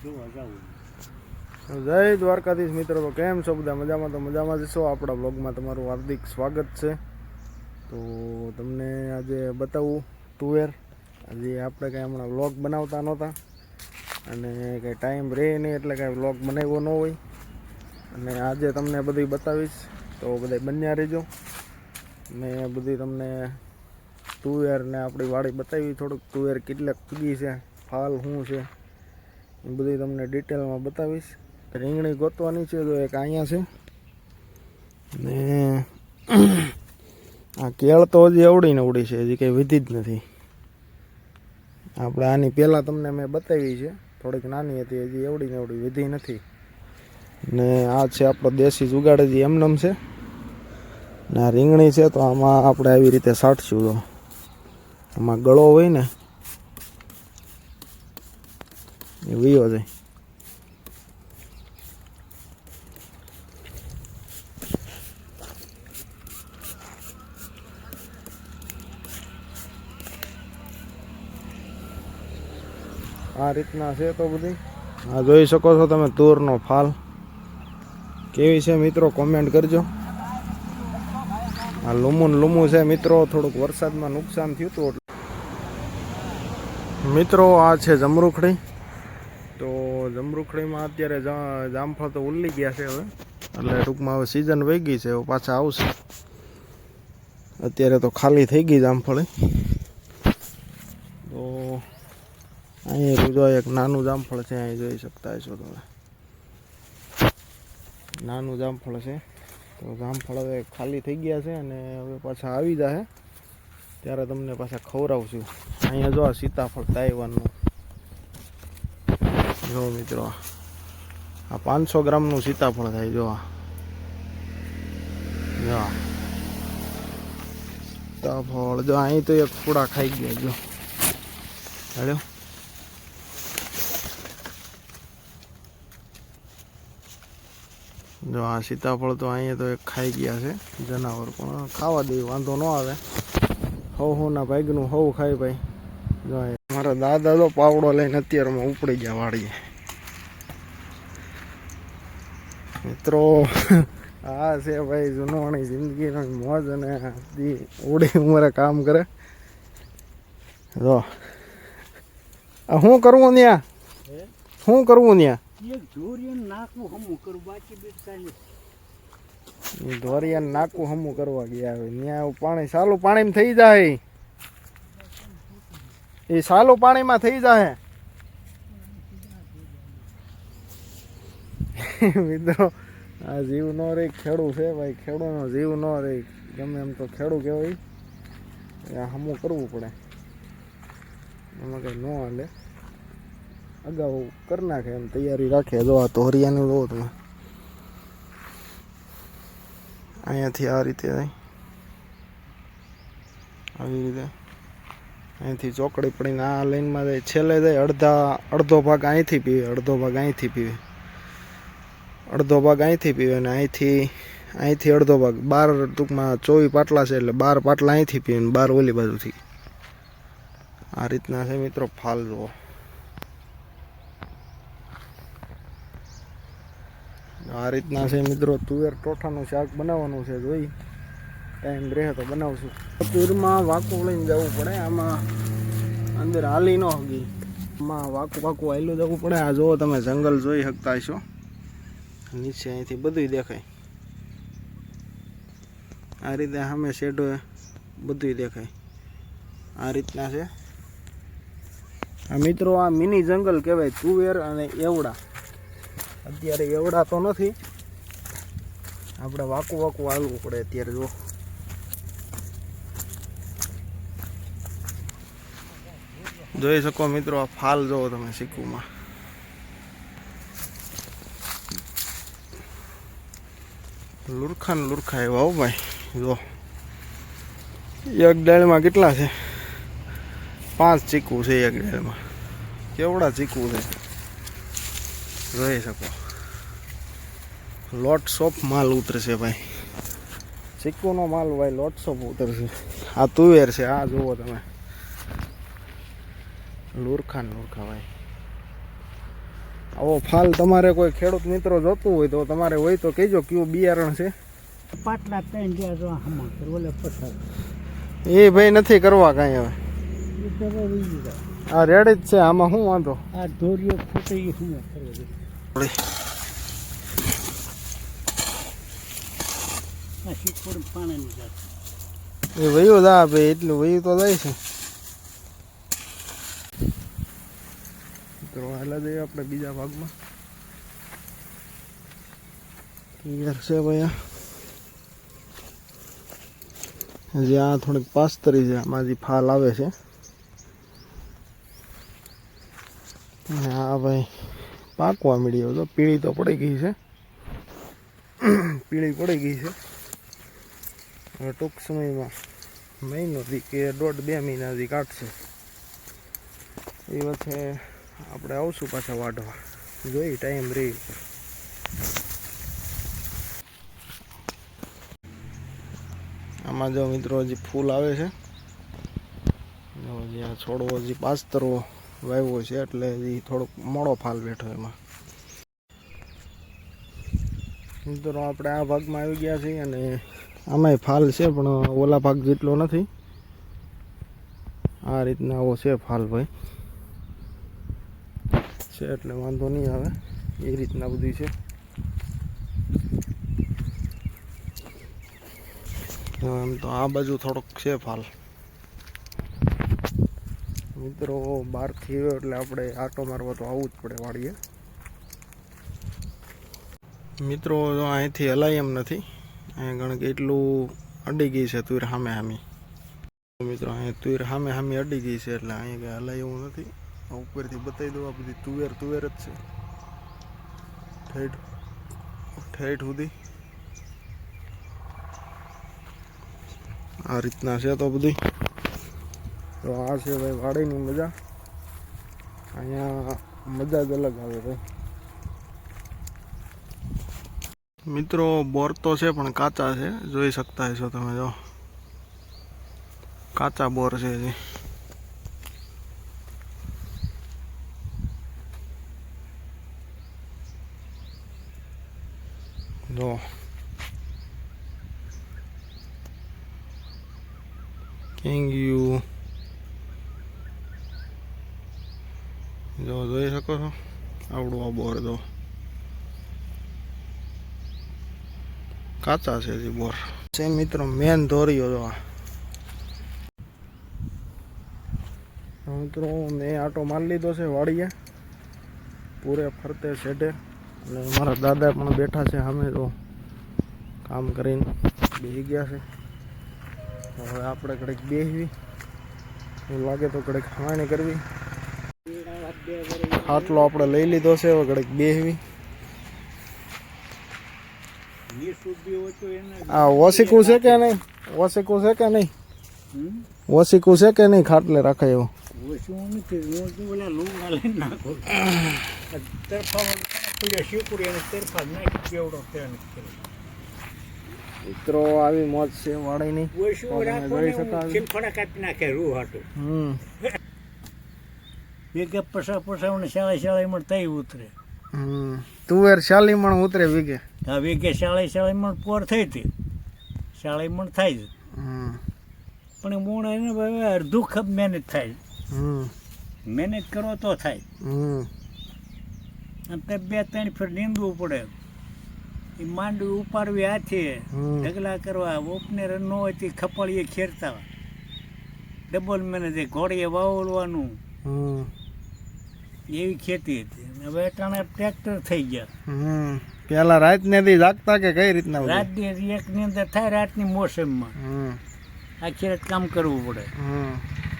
જય દ્વારકાધીશ મિત્રો, તો કેમ છો બધા? મજામાં? તો મજામાં જશો. આપણા બ્લોગમાં તમારું હાર્દિક સ્વાગત છે. તો તમને આજે બતાવું તુવેર. હજી આપણે કાંઈ હમણાં વ્લોગ બનાવતા નહોતા અને કાંઈ ટાઈમ રહે નહીં એટલે કાંઈ વ્લોગ બનાવ્યો ન હોય. અને આજે તમને બધું બતાવીશ, તો બધા બન્યા રહેજો. મેં બધી તમને તુવેર ને આપણી વાડી બતાવી, થોડુંક તુવેર કેટલાક પૂગી છે, ફાલ શું છે એ બધી તમને ડિટેલમાં બતાવીશ. રીંગણી ગોતવાની છે, તો એક અહીંયા છે ને આ કેળ તો હજી એવડી ને એવડી છે, હજી કંઈ વિધી જ નથી. આપણે આની પહેલાં તમને મેં બતાવી છે, થોડીક નાની હતી, હજી એવડી ને એવડી વિધી નથી. ને આ છે આપણો દેશી જુગાડ, હજી એમનેમ છે. ને આ રીંગણી છે, તો આમાં આપણે આવી રીતે સાટશું. તો આમાં ગળો હોય ને એ વીયો જાય. આ રીતના છે. તો બધી આ જોઈ શકો છો તમે તુરનો ફાલ કેવી છે મિત્રો, કોમેન્ટ કરજો. આ લૂમું છે મિત્રો, થોડુંક વરસાદમાં નુકસાન થયું હતું મિત્રો. આ છે જમરૂખડી. તો જમરૂખડીમાં અત્યારે જામફળ તો ઉલ્લી ગયા છે હવે, એટલે ટૂંકમાં હવે સિઝન વહી ગઈ છે, હવે પાછા આવશે. અત્યારે તો ખાલી થઈ ગઈ જામફળી. તો અહીં જો એક નાનું જામફળ છે, અહીં જોઈ શકતા હશો તમે, નાનું જામફળ છે. તો જામફળ હવે ખાલી થઈ ગયા છે અને હવે પાછા આવી જાય ત્યારે તમને પાછા ખવડાવશું. અહીંયા જો આ સીતાફળ તાઇવાનનું જો મિત્રો, આ 500 ગ્રામનું સીતાફળ થાય. જો સીતાફળ જો અહીં તો એક પૂડા ખાઈ ગયા. જો હેલો, જો આ સીતાફળ તો અહીંયા તો એક ખાઈ ગયા છે જનાવર, પણ ખાવા દે વાંધો ન આવે. હવના ભાગનું હવ ખાય ભાઈ. જો મારા દાદા તો પાવડો લઈને અત્યારમાં ઉપડી ગયા વાળીએ મિત્રો. આ છે ભાઈ જૂનવાણી જિંદગીનો મોજ, અને ઓડી ઉંમરે કામ કરે. જો આ શું કરવું ત્યાં, શું કરવું ત્યાં? ધોરિયા નાકું હમું કરવા ગયા હોય ત્યાં. પાણી સાલું પાણીમાં થઈ જાય, એ સાલું પાણીમાં થઈ જાય મિત્રો. આ જીવ ન રહી, ખેડૂ છે ભાઈ, ખેડૂનો જીવ ન રહી. ગમે એમ તો ખેડૂ કહેવાય, હમું કરવું પડે, એમાં કંઈ ન હાલે. અગાઉ કરી નાખે એમ તૈયારી રાખે. જો આ ધોરિયાનું લો તમે, અહીંયાથી આ રીતે જાય, આવી રીતે અહીંથી ચોકડી પડીને આ લાઈનમાં જાય, છેલ્લે જાય. અડધો ભાગ અહીંથી પીવે, અડધો ભાગ અહીંથી પીવે, અડધો ભાગ અહીંથી પીવે, અને અહીંથી અડધો ભાગ. 12 ટૂંકમાં 24 પાટલા છે, એટલે 12 પાટલા અહીંથી પીવે ને 12 ઓલી બાજુથી. આ રીતના છે મિત્રો ફાલ. જુઓ આ રીતના છે મિત્રો. તુવેર ટોઠાનું શાક બનાવવાનું છે, જોઈ ટાઈમ રહે તો બનાવશું. તુરમાં વાકું લઈને જવું પડે, આમાં અંદર હાલી ન હગી, આમાં વાકું હાલ્યું જવું પડે. આ જુઓ તમે જંગલ જોઈ શકતા હશો, નીચે અહીંથી બધું દેખાય. આ રીતે સામે શેડો બધું દેખાય. આ રીતના છે આ મિત્રો. આ મિની જંગલ કહેવાય તુવેર અને એવડા. અત્યારે એવડા તો નથી, આપણે વાકું હાલવું પડે અત્યારે. જો જોઈ શકો મિત્રો, આ ફાલ જોવો તમે સિક્કુમાં. લુરખા એવા હો ભાઈ. જો એક ડાળમાં કેટલા છે? 5 ચીકુ છે એક ડાળમાં. કેવડા ચીકુ છે જોઈ શકો. લોટ્સ ઓફ માલ ઉતરશે ભાઈ, ચીકુનો માલ ભાઈ લોટ્સ ઓફ ઉતરશે. આ તુવેર છે, આ જુઓ તમે, લુરખા ભાઈ. આવો ફાલ તમારે કોઈ ખેડૂત મિત્રો જોતું હોય તો તમારે હોય તો કહેજો કયું બિયારણ છે. પાટલા ત્રણ જ્યાં જો આમાં ઓલે પસાર એ ભાઈ નથી કરવા કાંઈ હવે. એ તો વહી જાય. આ રેડી જ છે, આમાં શું વાંધો. આ ધોરીઓ ફૂટે એ શું કરવો જોઈએ. આ શીખોડ પાણીની જાત. એ વયું દા ભાઈ, એટલું વયું તો જાય છે. તો હાલા જઈએ આપણે બીજા ભાગમાં. ક્લિયર છે ભાઈ. હજી આ થોડીક પાસ્તરી છે, આમાં હજી ફાલ આવે છે. હા ભાઈ પાકવા મળ્યો તો પીળી તો પડી ગઈ છે, પીળી પડી ગઈ છે. હવે ટૂંક સમયમાં મહિનોથી કે 1.5-2 મહિનાથી કાઢશે. એ વચ્ચે આપણે આવશું પાછા વાઢવા, જોઈ ટાઈમ રહી. આમાં જો મિત્રો હજી ફૂલ આવે છે. હજી આ છોડવો હજી પાસ્તરવો વાવ્યો છે એટલે હજી થોડોક મોડો ફાલ બેઠો એમાં. મિત્રો આપણે આ ભાગમાં આવી ગયા છીએ અને આમાંય ફાલ છે પણ ઓલા ભાગ જેટલો નથી. આ રીતના આવો છે ફાલ ભાઈ છે એટલે વાંધો નહીં આવે. એ રીતના બધી છે. એમ તો આ બાજુ થોડોક છે ફાલ. મિત્રો બહારથી આવ્યો એટલે આપણે આટો મારવા તો આવવું જ પડે વાડીએ. મિત્રો અહીંથી હલાય એમ નથી, અહીંયા ગણ કે એટલું અડી ગઈ છે તુર સામે સામી. મિત્રો અહીંયા તુર સામે સામી અડી ગઈ છે એટલે અહીંયા કંઈ હલાય એવું નથી. ઉપરથી બતાવી દઉં, આ બધી તુવેર જ છે ઠેઠ ઠેઠ સુધી. આ રીતના છે તો બધી. તો આ છે ભાઈ વાડીની મજા. અહીંયા મજા જ અલગ આવે ભાઈ. મિત્રો બોર તો છે પણ કાચા છે, જોઈ શકતા હશો તમે. જો કાચા બોર છે હજી. જો કેંગિયું જો જોઈ શકો છો. આવડું આ બોર જો કાચા છે હજી બોર છે. મિત્રો મેન ધોરીઓ જો આ. મિત્રો મેં આટો મારી લીધો છે વાડીએ પૂરે ફરતે શેઢે. અને મારા દાદા પણ બેઠા છે સામે, તો કામ કરીને બેસી ગયા છે. હવે આપણે કડક બેસવી, એવું લાગે તો કડક ખાવાની કરવી. આટલો આપણે લઈ લીધો છે, હવે કડક બેસવી. આ ઓસીકું છે કે નહીં? ઓસીકું છે કે નહીં? ઓસીકું છે કે નહીં ખાટલે રાખાય એવું? મિત્રો આવી મોજ છે વાડીની. વીઘે પસાવને શાળા તઈ ઉતરે. તુવેર 40 મણ ઉતરે વીઘે. હા, વીઘે 40 મણ પોર થઈ હતી. 40 મણ થાય છે પણ મૂળ એને અડધું ખપ મહેનત થાય. મહેનત કરો તો થાય. અને તે 2-3 ફેર નીંદવું પડે. એ માંડવી ઉપાડવી હાથે, ઢગલા કરવા, ઓપનેર ન હોય તે ખપાળીએ ખેરતા. ડબલ મહેનત, ઘોડીએ વાવવાનું. એવી ખેતી હતી. હવે અટાણે ટ્રેક્ટર થઈ ગયા. પેલા રાત ને દી જાગતા કે કઈ રીતના? રાતની એક ની અંદર થાય, રાતની મોસમમાં આખી રાત કામ કરવું પડે.